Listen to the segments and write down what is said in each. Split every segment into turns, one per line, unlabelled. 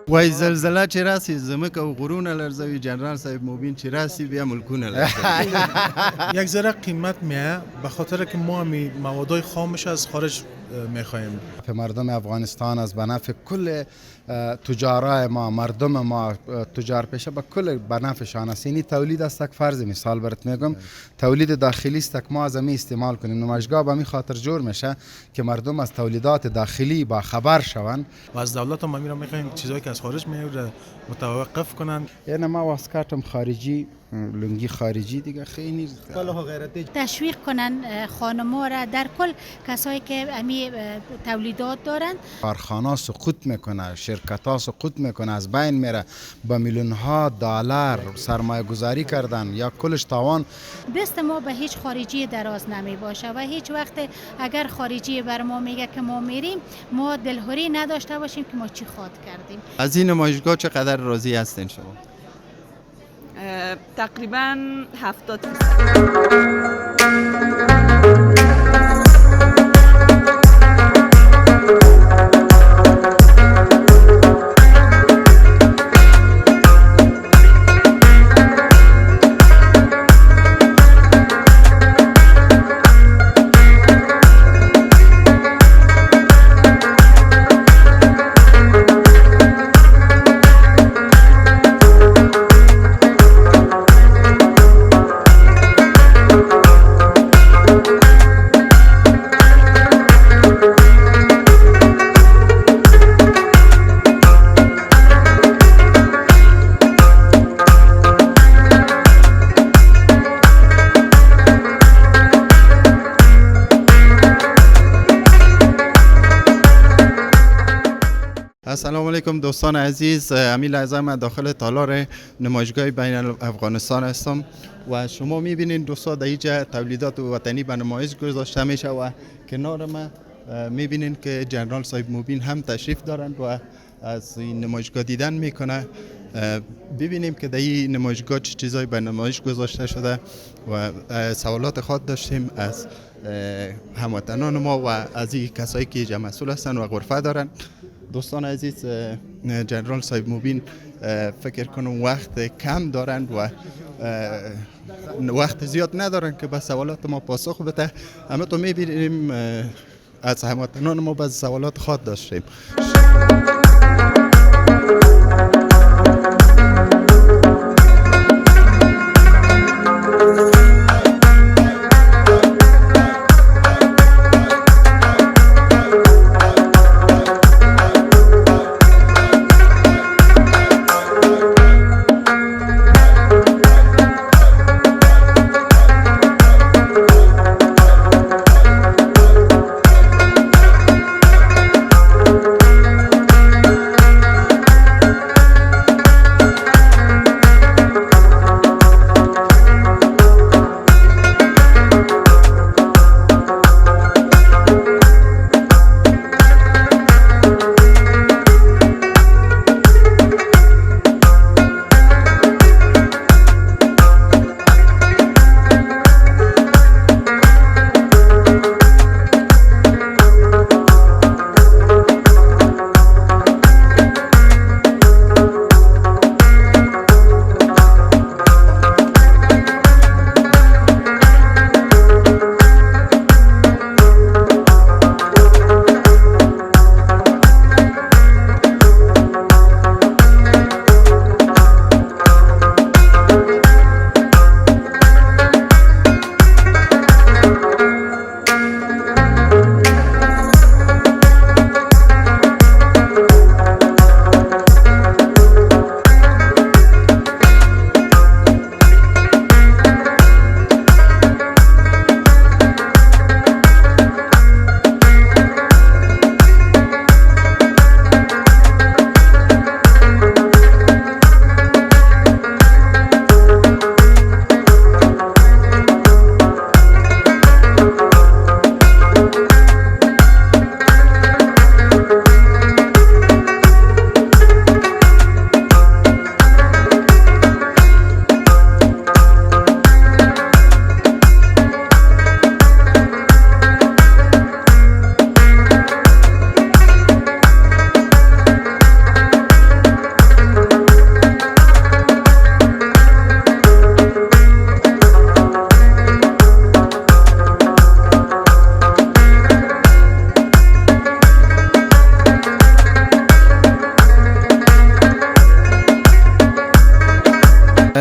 وای زلزله چې راسي زمکه او غرونه لرزوي جنرال صاحب مبین چې راسي بیا ملکونه لرزوي.
یک ذره قیمت میه به خاطر که ما می موادای خامش از خارج میخوایم.
مردم افغانستان از به نفع کل تجارای ما، مردم ما، تجار پیشه به کل به نفعشان است. یعنی تولید است یک فرض مثال برات میگم، تولید داخلی است که ما از می استعمال کنیم. نمایشگاه به می خاطر جور میشه که مردم از تولیدات داخلی با خبر شوند
و از دولت ما میخوایم چیزایی که از خارج میاد متوقف کنن.
یعنی ما واسکاتم خارجی، لنگی خارجی دیگه خیلی
تشویق کنن خانما را، در کل کسایی که امی تولیدات دارن.
کارخانه سقوط میکنه، شرکت ها سقوط میکنه، از بین میره، با میلیون ها دلار سرمایه گذاری کردن یا کلش تاوان.
دست ما به هیچ خارجی دراز نمی باشه و هیچ وقت اگر خارجی بر ما میگه که ما میریم ما دلهوری نداشته باشیم که ما چی خواد کردیم.
از این نمایشگاه چقدر راضی هستین شما؟
تقریبا 70%.
السلام علیکم دوستان عزیز، امی لحظه من داخل تالار نمایشگاه بین افغانستان هستم و شما میبینید دوستان در اینجا تولیدات وطنی به نمایش گذاشته میشه و کنار ما میبینید که جنرال صاحب مبین هم تشریف دارند و از این نمایشگاه دیدن میکنه. ببینیم که در این نمایشگاه چه چیزایی به نمایش گذاشته شده و سوالات خود داشتیم از هموطنان ما و از این کسایی که اینجا مسئول هستند و غرفه دارند. دوستان عزیز، جنرال صاحب مبین فکر کنم وقت کم دارند و وقت زیاد ندارند که به سوالات ما پاسخ بده. اما تو میبینیم از هموطنان ما بعض سوالات خود داشتیم.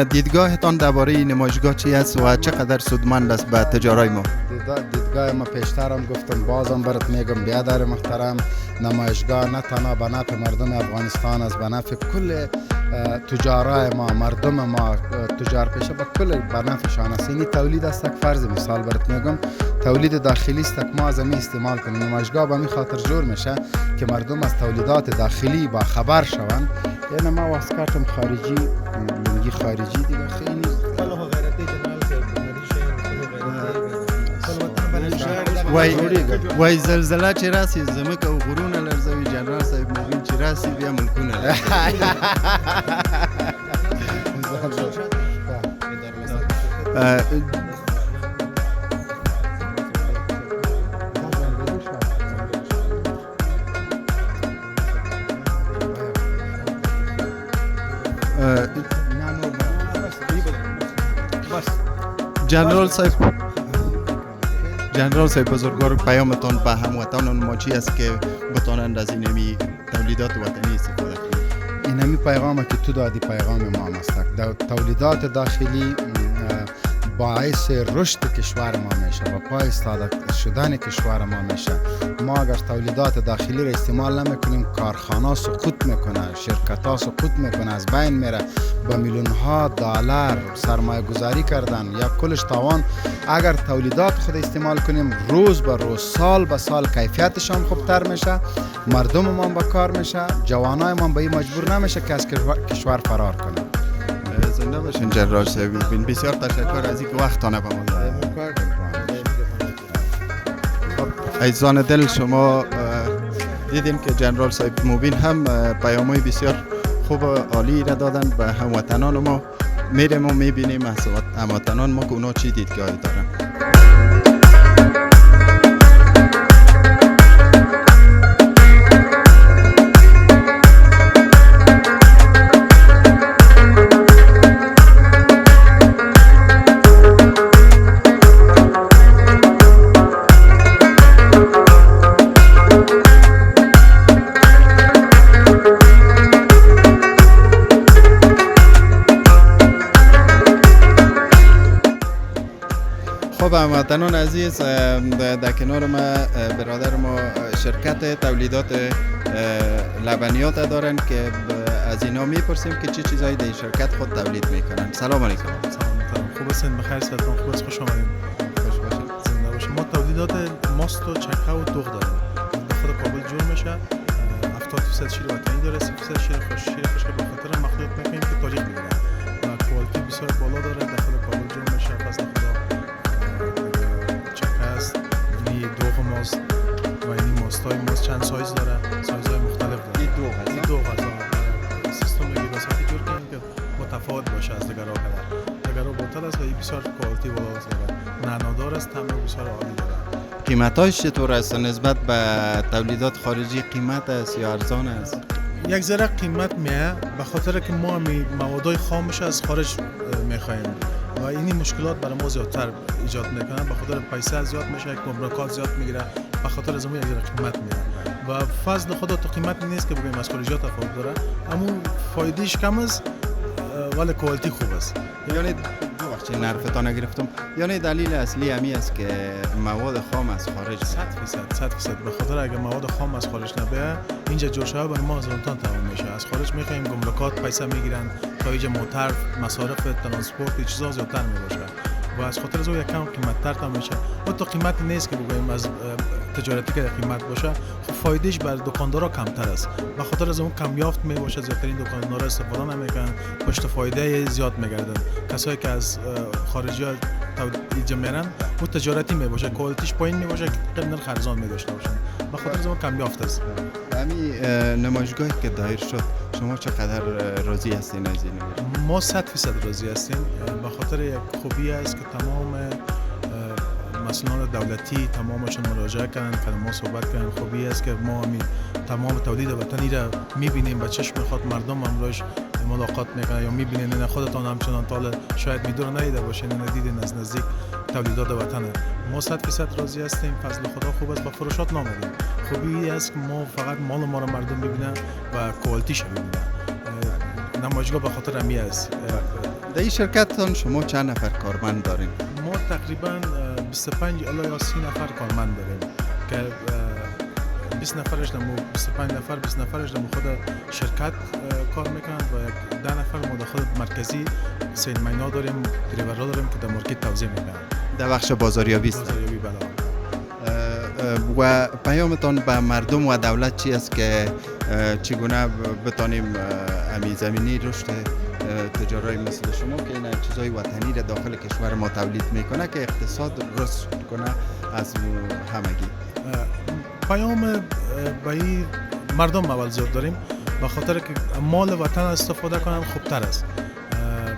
دیدگاهتان درباره این نمایشگاه چی است و چقدر سودمند است به تجارای ما؟
دیدگاه ما پیشترم گفتم، بازم برات میگم بیادر محترم، نمایشگاه نه تنها به نفع مردم افغانستان است، به نفع کل تجارای ما، مردم ما، تجار پیشه به کل به نفعشان است. این تولید است یک فرض مثال برات میگم، تولید داخلی است که ما از این استعمال کنیم. نمایشگاه به می خاطر جور میشه که مردم از تولیدات داخلی با خبر شوند. یعنی ما واسکارتم خارجی، لنگی خارجی دیگه خیلی
وای زلزله چی راسی زمکه و غرونه لرزوی، جنرال صاحب موبین چی راسی بیا ملکونه جنرال صاحب بزرگوار، پیامتان به هموطنان ما چی است که بتانند از این تولیدات وطنی استفاده کنند؟
این همی پیغامه که تو دادی پیغام ما هم است. تولیدات داخلی باعث رشد کشور ما میشه و پای ایستاده شدن کشور ما میشه. ما اگر تولیدات داخلی را استعمال نمیکنیم، کارخانه سقوط میکنه، شرکت ها سقوط میکنه، از بین میره، با میلیون ها دلار سرمایه گذاری کردن یا کلش تاوان. اگر تولیدات خود استعمال کنیم، روز به روز، سال به سال کیفیتشان خوبتر میشه، مردم ما با کار میشه، جوانای ما به این مجبور نمیشه که از کشور فرار کنه.
زنده باشین جنرال صاحب، بسیار تشکر از اینکه وقتانه به ما دادید. عزیزان دل، شما دیدیم که جنرال صاحب موبین هم پیام‌های بسیار خوب و عالی را دادن به هموطنان ما. میریم و میبینیم از هموطنان ما که اونا چی دیدگاهی دارن. خب هموطنان عزیز، در کنار ما برادر ما شرکت تولیدات لبنیات دارن که از اینا میپرسیم که چه چیزایی در این شرکت خود تولید میکنن. سلام علیکم.
سلام، خوب هستین؟ بخیر، سلام، خوب است، خوش آمدین.
خوش باشید.
زنده باشین. ما تولیدات ماست و چکه و دوغ داریم. خود کابل جور میشه. 70% شیر وطنی داره، 30% شیر خوش که به خاطر مخلوط میکنیم که تاریخ میگیره و کوالیتی بسیار بالا داره. داخل کابل جور میشه. پس خدا چکه است، این دوغ ماست و این ماستای ماست چند سایز داره، سایزهای مختلف داره. این دوغ هست. سیستم گیلاساتی جور کنیم که متفاوت باشه از دیگر ها بوتل است و این بسیار کوالیتی بالا است داره، نعنادار است، طعم بسیار عالی داره.
قیمتاش چطور است نسبت به تولیدات خارجی؟ قیمت است یا ارزان است؟
یک ذره قیمت میه به خاطر که ما موادای خامش از خارج میخوایم و این مشکلات برای ما زیادتر ایجاد میکنه. به خاطر پیسه زیاد میشه، گمرکات زیاد میگیره، به خاطر از اون یک ذره قیمت میه و فضل خدا تو قیمت نیست که بگیم از خارجی تفاوت داره، اما فایدهش کم است ولی کوالیتی خوب است.
یعنی ببخشید نرفتان نگرفتم، یعنی دلیل اصلی همی است که مواد خام از خارج
100% به خاطر اگه مواد خام از خارج نبیه اینجا جور شده برای ما هزاران تمام میشه. از خارج میخوایم گمرکات پیسه میگیرن، تایج موتر، مصارف ترانسپورت چیزا زیادتر میباشه و از خاطر از اون یکم قیمت‌تر تا میشه. و تو قیمت نیست که بگویم از تجارتی که قیمت باشه، خب فایدهش بر دکاندارا کمتر است. به خاطر از اون کم یافت میباشه، زیادتر این دکاندارا استفاده نمیکنن، پشت فایده زیاد میگردن. کسایی که از خارجی‌ها اینجا میرن و تجارتی میباشه، کوالیتیش پایین میباشه که نرخ ارزان میداشته باشن. به خاطر از اون کم یافت است.
همین نمایشگاهی که دایر شد، شما چقدر راضی هستین از این؟
ما 100% راضی هستیم. به خاطر یک خوبی است که تمام مسئولان دولتی تمامشون مراجعه کردن، که ما صحبت کردن. خوبی است که ما تمام تولید وطنی را میبینیم به چشم خود، مردم هم روش ملاقات میکنن یا میبینین. این خودتان همچنان تا شاید میدور ندیده باشین، این دیدین از نزدیک تولیدات وطن. ما 100% راضی هستیم، فضل خدا خوب است. با فروشات نامدیم. خوبی است که ما فقط مال ما را مردم ببینن و کوالیتیش ببینن. نمایشگاه به خاطر امی است.
در این شرکتتان شما چند نفر کارمند دارین؟
ما تقریبا 25 الی یا 30 نفر کارمند داریم که 20 نفرش دمو 25 نفر 20 نفرش دمو خود شرکت کار میکنند و 10 نفر ما در خود مرکزی سیلماینا داریم، دریورها داریم که در مارکت توزیع میکنند.
در بخش بازاریابی است.
بازاریابی بله.
و پیامتان به مردم و دولت چی است که چگونه بتانیم امی زمینی رشد تجاری مثل شما که این چیزای وطنی را داخل کشور ما تولید میکنه که اقتصاد رشد کنه از همگی.
پیام به این مردم اول زیاد داریم به خاطر که مال وطن استفاده کنن خوبتر است.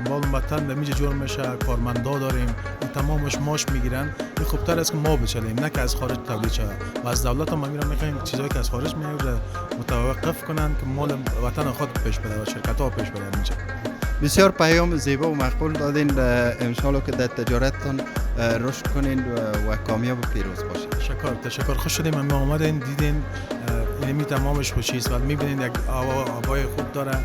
مال وطن نمیشه جور میشه، کارمندا داریم تمامش ماش میگیرن، این خوبتر است که ما بچلیم نه که از خارج تولید شه. و از دولت هم میرم میخوایم چیزایی که از خارج میاد متوقف کنن که مال وطن خود پیش بره و شرکت ها پیش بره میشه.
بسیار پیام زیبا و مقبول دادین. انشالله که در تجارتتان رشد کنین و کامیاب و پیروز باشین.
تشکر خوش شدیم ما آمدین دیدین اینمی تمامش خوشی است و میبینین یک آبای خوب داره.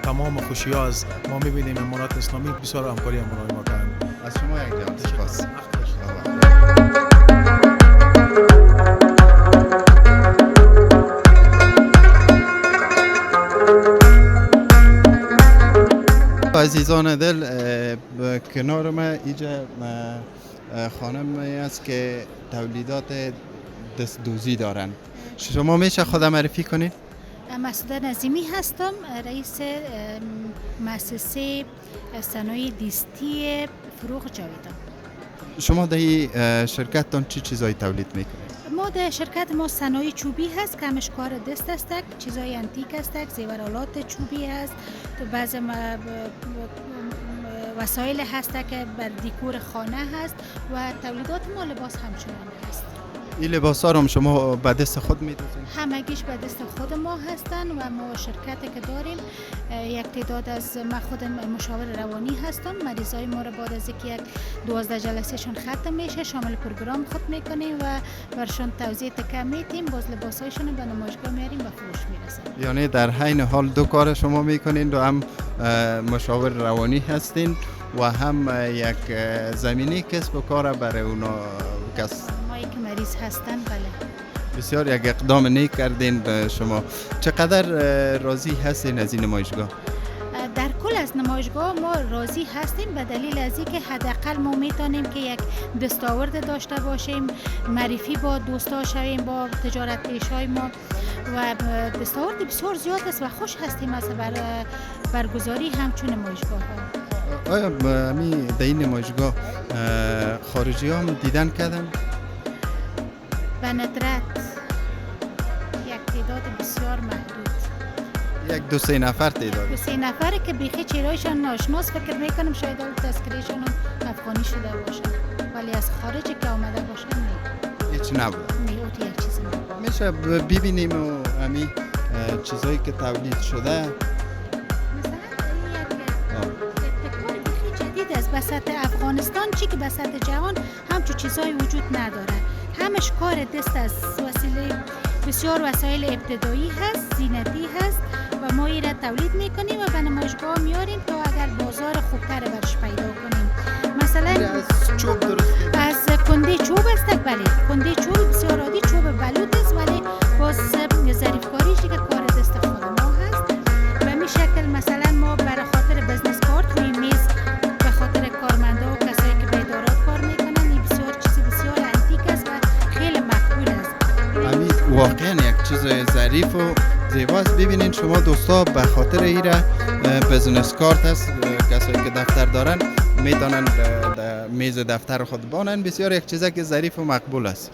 تمام خوشی ها از ما میبینیم امارات اسلامی بسیار همکاری امارات ما کردن.
از شما یک جان سپاس. عزیزان دل، کنار ما اینجا خانمی است که تولیدات دستدوزی دارن. شما میشه خود معرفی کنید؟
مسعوده نظیمی هستم، رئیس مؤسسه صنایع دستی فروغ جاویدان.
شما در این شرکتتان چی چیزایی تولید میکنید؟
ما در شرکت ما صنایع چوبی هست که همش کار دست است، چیزای انتیک است، زیورالات چوبی هست، بعضی وسایل هست که بر دیکور خانه هست و تولیدات ما لباس همچنان هست.
این لباس ها رو شما به دست خود میدوزید؟
همگیش به دست خود ما هستن و ما شرکتی که داریم یک تعداد از ما خود مشاور روانی هستم. مریضای ما رو بعد از اینکه یک 12 جلسهشون ختم میشه شامل پروگرام خود میکنیم و برشون توضیح تکه میتیم، باز لباسایشون رو به نمایشگاه میاریم و فروش میرسن.
یعنی در حین حال دو کار شما میکنین، و هم مشاور روانی هستین و هم یک زمینی کسب و کار برای اونا
مایی که مریض هستن. بله
بسیار یک اقدام نیک کردین شما. چقدر راضی هستین از این نمایشگاه؟
در کل از نمایشگاه ما راضی هستیم به دلیل از اینکه حداقل ما میتونیم که یک دستاورد داشته باشیم، معرفی با دوستا شویم با تجارت پیشای ما و دستاورد بسیار زیاد است و خوش هستیم از برگزاری همچون نمایشگاه ها.
آیا در این نمایشگاه خارجی ها هم دیدن کردن؟
به ندرت یک تعداد بسیار محدود،
یک دو سه نفر تعداد.
دو سه نفره که بیخی چهرهایشان ناشناس فکر میکنم شاید تذکرهشان هم افغانی شده باشه، ولی از خارجی که آمده باشن نه
هیچ نبود.
نه اوتی یک چیزی نبود.
میشه ببینیم و همین چیزایی که تولید شده.
بساط افغانستان چی که بساط جهان همچون چیزای وجود نداره. همش کار دست از وسیله بسیار وسایل ابتدایی هست، زینتی هست و ما این را تولید میکنیم و به نمایشگاه میاریم تا اگر بازار خوبتر برش پیدا کنیم. مثلا
از چوب درست
از کنده چوب است. بله کنده چوب بسیار عادی چوب بلوط است، ولی باز ظریفکاریش که کار دست خود ما هست. به این شکل مثلا ما برای خاطر بزنس کارت روی میز کارمندا و کسایی که به ادارات کار میکنن این بسیار چیزی بسیار انتیک است و خیلی مقبول است.
همین واقعا یک چیز ظریف و زیباست. ببینید شما دوستا به خاطر ایره بزنس کارت است، کسایی که دفتر دارن میتونن میز دفتر خود بانن. بسیار یک چیزی که ظریف و مقبول است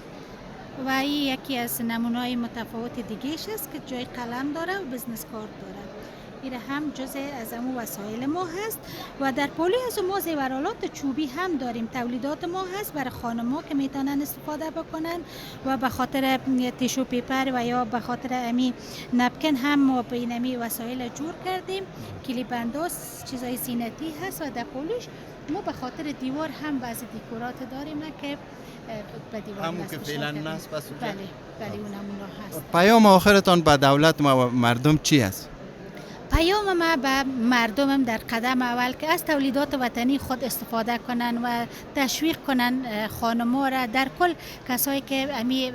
و این یکی از نمونه‌های متفاوت دیگه‌اش است که جای قلم داره و بزنس کارت داره. این هم جزء از امو وسایل ما هست و در پولی از ما زیورالات چوبی هم داریم. تولیدات ما هست برای خانم‌ها که میتونن استفاده بکنن و به خاطر تیشو پیپر و یا به خاطر امی نپکن هم ما به این وسایل جور کردیم. کلیپ انداز چیزای زینتی هست و در پولیش ما به خاطر دیوار هم بعضی دکورات داریم که به دیوار
همون که فعلا نصب است.
بله اون نمونه هست.
پیام آخرتان به دولت و مردم چی است؟
پیام ما به مردمم در قدم اول که از تولیدات وطنی خود استفاده کنن و تشویق کنن خانم‌ها را، در کل کسایی که امی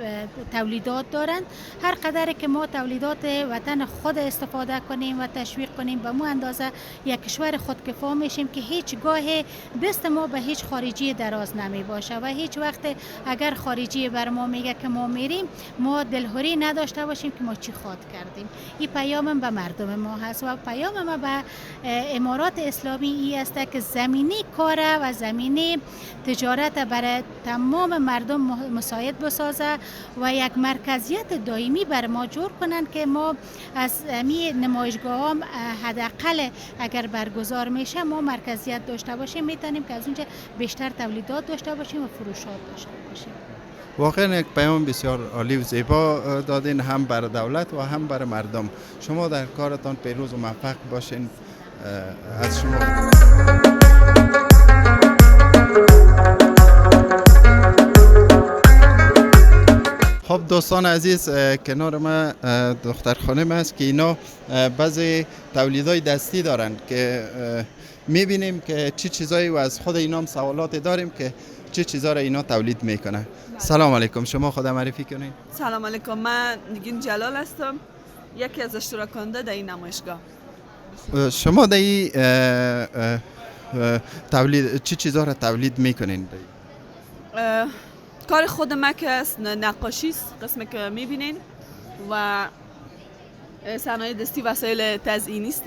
تولیدات دارند. هر قدر که ما تولیدات وطن خود استفاده کنیم و تشویق کنیم، به مو اندازه یک کشور خودکفا میشیم که هیچ گاه دست ما به هیچ خارجی دراز نمی باشه و هیچ وقت اگر خارجی بر ما میگه که ما میریم، ما دلهوری نداشته باشیم که ما چی خواد کردیم. این پیامم به مردم ما هست و پیام ما به امارات اسلامی ای است که زمینه کار و زمینه تجارت برای تمام مردم مساعد بسازه و یک مرکزیت دائمی بر ما جور کنن که ما از امی نمایشگاه هم حداقل اگر برگزار میشه ما مرکزیت داشته باشیم، میتونیم که از اونجا بیشتر تولیدات داشته باشیم و فروشات داشته باشیم.
واقعا یک پیام بسیار عالی و زیبا دادین، هم برای دولت و هم برای مردم. شما در کارتان پیروز و موفق باشین. از شما خب دوستان عزیز، کنار ما دختر خانم است که اینا بعضی تولیدهای دستی دارند که میبینیم که چی چیزایی و از خود اینا هم سوالات داریم که چه چیزا را اینا تولید میکنه. سلام علیکم، شما خود معرفی کنین.
سلام علیکم، من نگین جلال هستم، یکی از اشتراکنده در این نمایشگاه.
شما در این تولید چه چیزا را تولید میکنین؟
کار خود من که است نقاشی است، قسمی که میبینین، و صنایع دستی وسایل تزئینی است.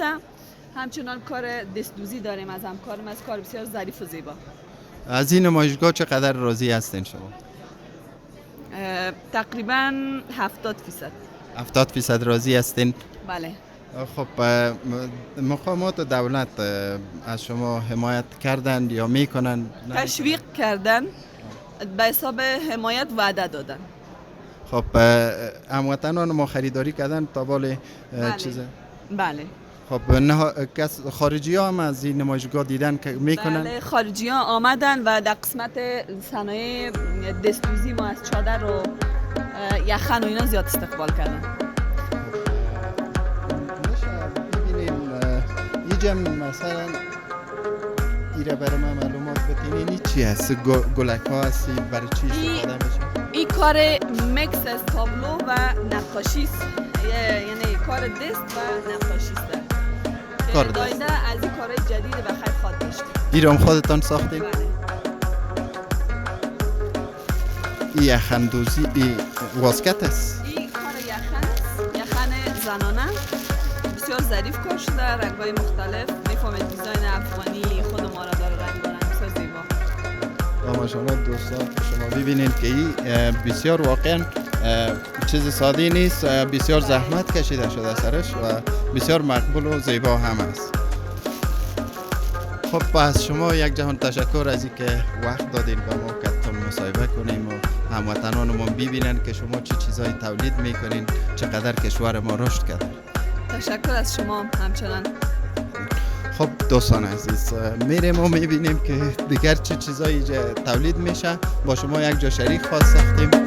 همچنان کار دستدوزی داریم از همکارم، از کار بسیار ظریف و زیبا.
از این نمایشگاه چقدر راضی هستین شما؟
تقریبا 70%.
70% راضی هستین؟
بله.
خب مقامات دولت از شما حمایت کردند یا میکنن؟
تشویق کردن، به حساب حمایت وعده دادن.
خب هموطنان ما خریداری کردن تا بال چیزه؟
بله.
خب خارجی ها هم از این نمایشگاه دیدن که میکنن؟
بله، خارجی ها آمدن و در قسمت صنایع دستدوزی ما از چادر و یخن و اینا زیاد استقبال کردن.
ببینیم اینجا مثلا ایره برای من معلومات بتینین این چی هست؟ گلک ها هستی؟ برای چی استفاده میشه؟
این کار مکس از تابلو و نقاشی است، یعنی کار دست و نقاشی است.
کار
دایده از این کارهای جدید بخیر خواد داشت.
ایرام خودتان ساختین؟
بله.
این یخن دوزی این واسکت است؟
این کار یخن است، یخن زنانه، بسیار ظریف کار شده، رنگ‌های مختلف، میفهمید دیزاین افغانی خود ما را داره، رنگ بسیار زیبا.
ماشاءالله دوستان، شما ببینید که این بسیار واقعا چیز ساده نیست، بسیار زحمت کشیده شده سرش و بسیار مقبول و زیبا هم است. خب پس شما یک جهان تشکر از اینکه وقت دادین به ما که تون مصاحبه کنیم و هموطنانمون ببینن که شما چه چیزایی تولید میکنین، چقدر کشور ما رشد کرده.
تشکر از شما همچنان.
خب دوستان عزیز، میریم و میبینیم که دیگر چه چیزایی تولید میشه. با شما یک جا شریک خواست ساختیم.